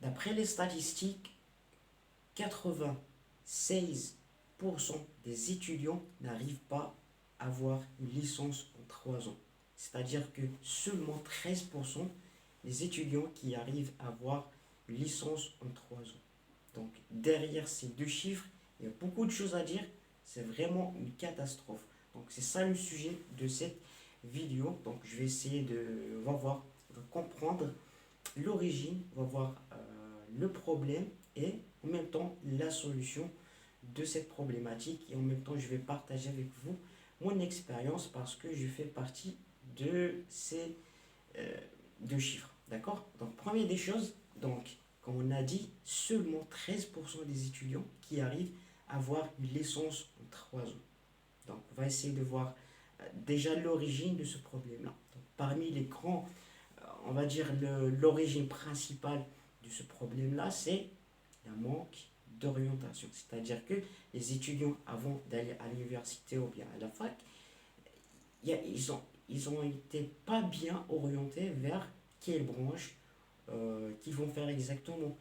D'après les statistiques, 96% des étudiants n'arrivent pas à avoir une licence en 3 ans. C'est-à-dire que seulement 13% des étudiants qui arrivent à avoir une licence en 3 ans. Donc derrière ces deux chiffres, il y a beaucoup de choses à dire. C'est vraiment une catastrophe. Donc c'est ça le sujet de cette vidéo. Donc je vais essayer on va voir, on va comprendre l'origine, on va voir le problème et en même temps la solution de cette problématique. Et en même temps, je vais partager avec vous mon expérience parce que je fais partie de ces euh, deux chiffres. D'accord? Donc, première des choses, donc, comme on a dit, seulement 13% des étudiants qui arrivent à avoir une licence en 3 ans. Donc, on va essayer de voir déjà l'origine de ce problème-là. Donc, parmi les grands, on va dire l'origine principale de ce problème-là, c'est un manque d'orientation. C'est-à-dire que les étudiants, avant d'aller à l'université ou bien à la fac, ils ont été pas bien orientés vers quelle branche qu'ils vont faire exactement.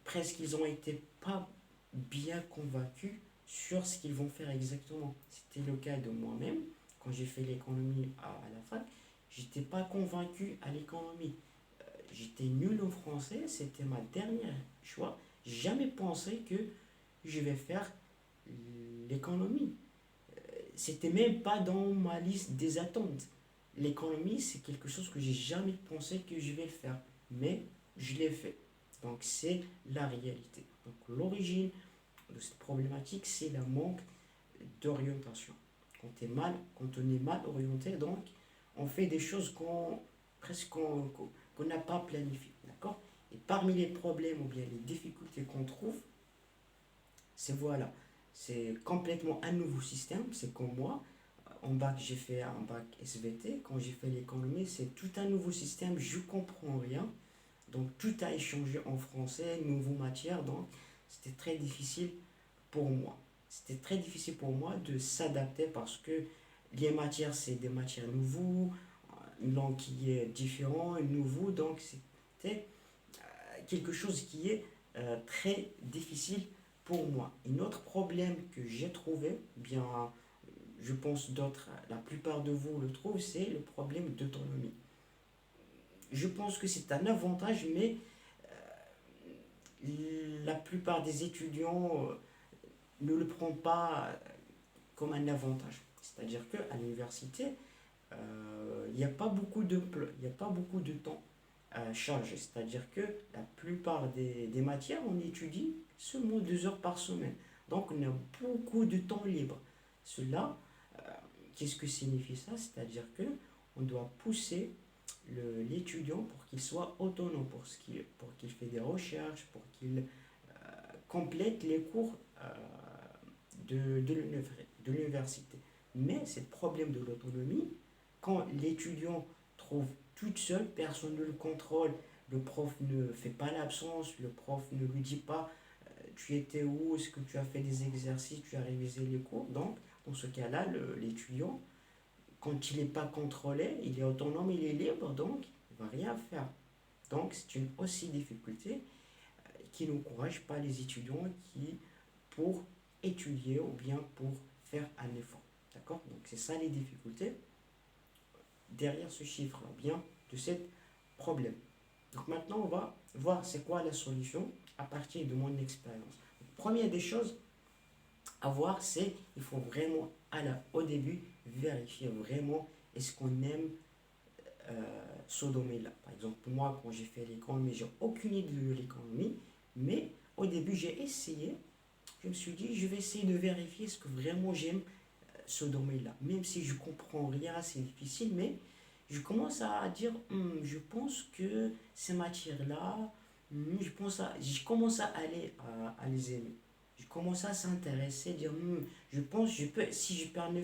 Presque ils ont été pas bien convaincus sur ce qu'ils vont faire exactement. C'était le cas de moi-même. Quand j'ai fait l'économie à la fac, j'étais pas convaincu à l'économie. J'étais nul en français, c'était ma dernière choix. J'ai jamais pensé que je vais faire l'économie. C'était même pas dans ma liste des attentes. L'économie, c'est quelque chose que j'ai jamais pensé que je vais le faire. Mais je l'ai fait. Donc c'est la réalité. Donc l'origine de cette problématique, c'est le manque d'orientation. Quand on est mal orienté, donc on fait des choses qu'on n'a pas planifiées. D'accord? Et parmi les problèmes ou bien les difficultés qu'on trouve, c'est voilà, c'est complètement un nouveau système. C'est comme moi, en bac, j'ai fait un bac SVT. Quand j'ai fait l'économie, c'est tout un nouveau système. Je comprends rien. Donc tout a échangé en français, nouveau matière. Donc c'était très difficile pour moi. C'était très difficile pour moi de s'adapter parce que les matières, c'est des matières nouveaux, une langue qui est différente, nouveau. Donc c'était quelque chose qui est très difficile pour moi. Un autre problème que j'ai trouvé, bien je pense d'autres, la plupart de vous le trouvent, c'est le problème d'autonomie. Je pense que c'est un avantage, mais la plupart des étudiants ne le prennent pas comme un avantage. C'est-à-dire qu'à l'université, il n'y a pas beaucoup il n'y a pas beaucoup de temps à charger. C'est-à-dire que la plupart des matières, on étudie seulement 2 heures par semaine. Donc, on a beaucoup de temps libre. Cela, qu'est-ce que signifie ça? C'est-à-dire que on doit pousser l'étudiant pour qu'il soit autonome, pour qu'il fait des recherches, pour qu'il complète les cours de l'université. Mais ce problème de l'autonomie, quand l'étudiant trouve toute seule, personne ne le contrôle, le prof ne fait pas l'absence, le prof ne lui dit pas tu étais où, est-ce que tu as fait des exercices, tu as révisé les cours. Donc, dans ce cas-là, l'étudiant, quand il n'est pas contrôlé, il est autonome, il est libre, donc il ne va rien faire. Donc, c'est une aussi difficulté qui n'encourage pas les étudiants pour étudier ou bien pour faire un effort. D'accord? Donc, c'est ça les difficultés derrière ce chiffre-là, bien, de ce problème. Donc, maintenant, on va voir c'est quoi la solution à partir de mon expérience. Première des choses à voir, c'est il faut vraiment, au début, vérifier vraiment est-ce qu'on aime ce domaine-là. Par exemple, moi, quand j'ai fait l'économie, j'ai aucune idée de l'économie, mais au début, j'ai essayé. Je me suis dit, je vais essayer de vérifier ce que vraiment j'aime ce domaine-là. Même si je comprends rien, c'est difficile, mais je commence à dire, je pense que ces matières-là, je commence à aller à les aimer. Je commence à s'intéresser, dire, je pense, je peux, si je fais un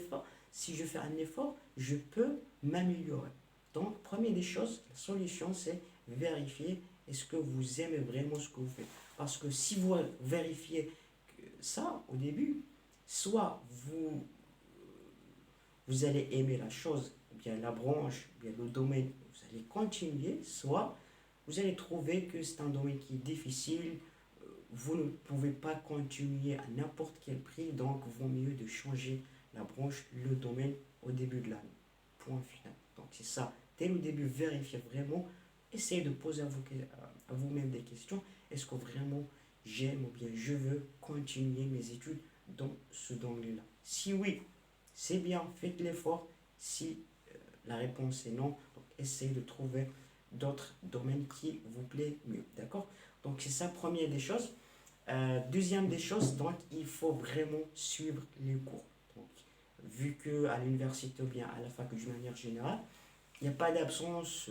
effort, je peux m'améliorer. Donc, première des choses, la solution, c'est vérifier est-ce que vous aimez vraiment ce que vous faites. Parce que si vous vérifiez ça au début, soit vous allez aimer la chose, ou bien la branche, ou bien le domaine, vous allez continuer, soit vous allez trouver que c'est un domaine qui est difficile. Vous ne pouvez pas continuer à n'importe quel prix, donc il vaut mieux de changer la branche, le domaine au début de l'année. Point final. Donc c'est ça. Dès le début, vérifiez vraiment. Essayez de poser à vous-même des questions. Est-ce que vraiment j'aime ou bien je veux continuer mes études dans ce domaine-là? Si oui, c'est bien, faites l'effort. Si la réponse est non, donc essayez de trouver d'autres domaines qui vous plaisent mieux. D'accord? Donc c'est ça, première des choses. Deuxième des choses, donc il faut vraiment suivre les cours. Donc, vu que à l'université ou bien à la fac d'une manière générale, il n'y a pas d'absence,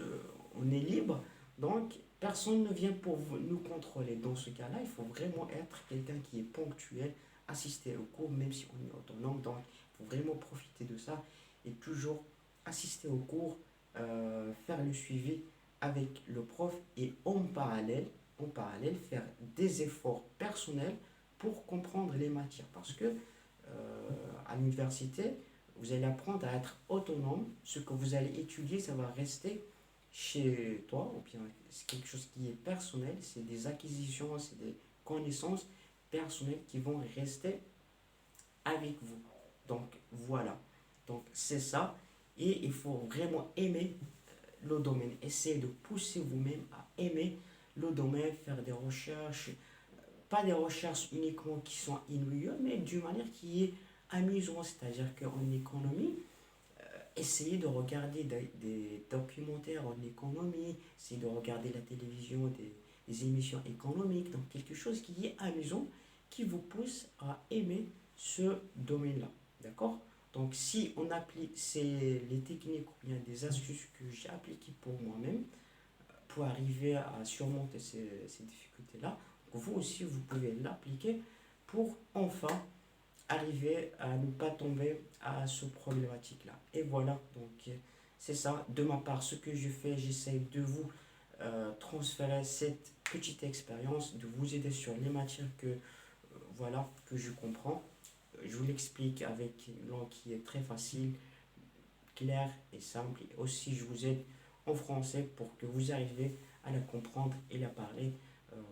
on est libre, donc personne ne vient pour nous contrôler. Dans ce cas-là, il faut vraiment être quelqu'un qui est ponctuel, assister aux cours, même si on est autonome. Donc, il faut vraiment profiter de ça et toujours assister aux cours, faire le suivi avec le prof et en parallèle, faire des efforts personnels pour comprendre les matières. Parce que à l'université, vous allez apprendre à être autonome. Ce que vous allez étudier, ça va rester chez toi, ou bien c'est quelque chose qui est personnel, c'est des acquisitions, c'est des connaissances personnelles qui vont rester avec vous. Donc voilà, donc c'est ça, et il faut vraiment aimer le domaine, essayez de pousser vous-même à aimer le domaine, faire des recherches, pas des recherches uniquement qui sont ennuyeuses, mais d'une manière qui est amusante, c'est-à-dire qu'en économie, essayez de regarder des documentaires en économie, essayez de regarder la télévision, des émissions économiques, donc quelque chose qui est amusant, qui vous pousse à aimer ce domaine-là. D'accord? Donc si on applique les techniques ou bien des astuces que j'ai appliquées pour moi-même, pour arriver à surmonter ces difficultés-là, vous aussi, vous pouvez l'appliquer pour enfin arriver à ne pas tomber à ce problématique-là. Et voilà, donc c'est ça. De ma part, ce que je fais, j'essaie de vous transférer cette petite expérience, de vous aider sur les matières voilà, que je comprends. Je vous l'explique avec une langue qui est très facile, claire et simple. Et aussi, je vous aide en français pour que vous arriviez à la comprendre et la parler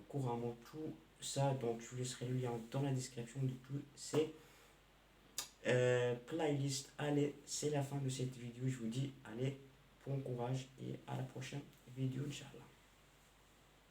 couramment. Tout ça, donc je vous laisserai le lien dans la description de tous ces playlists. Allez, c'est la fin de cette vidéo. Je vous dis, allez, bon courage et à la prochaine vidéo, Inch'Allah.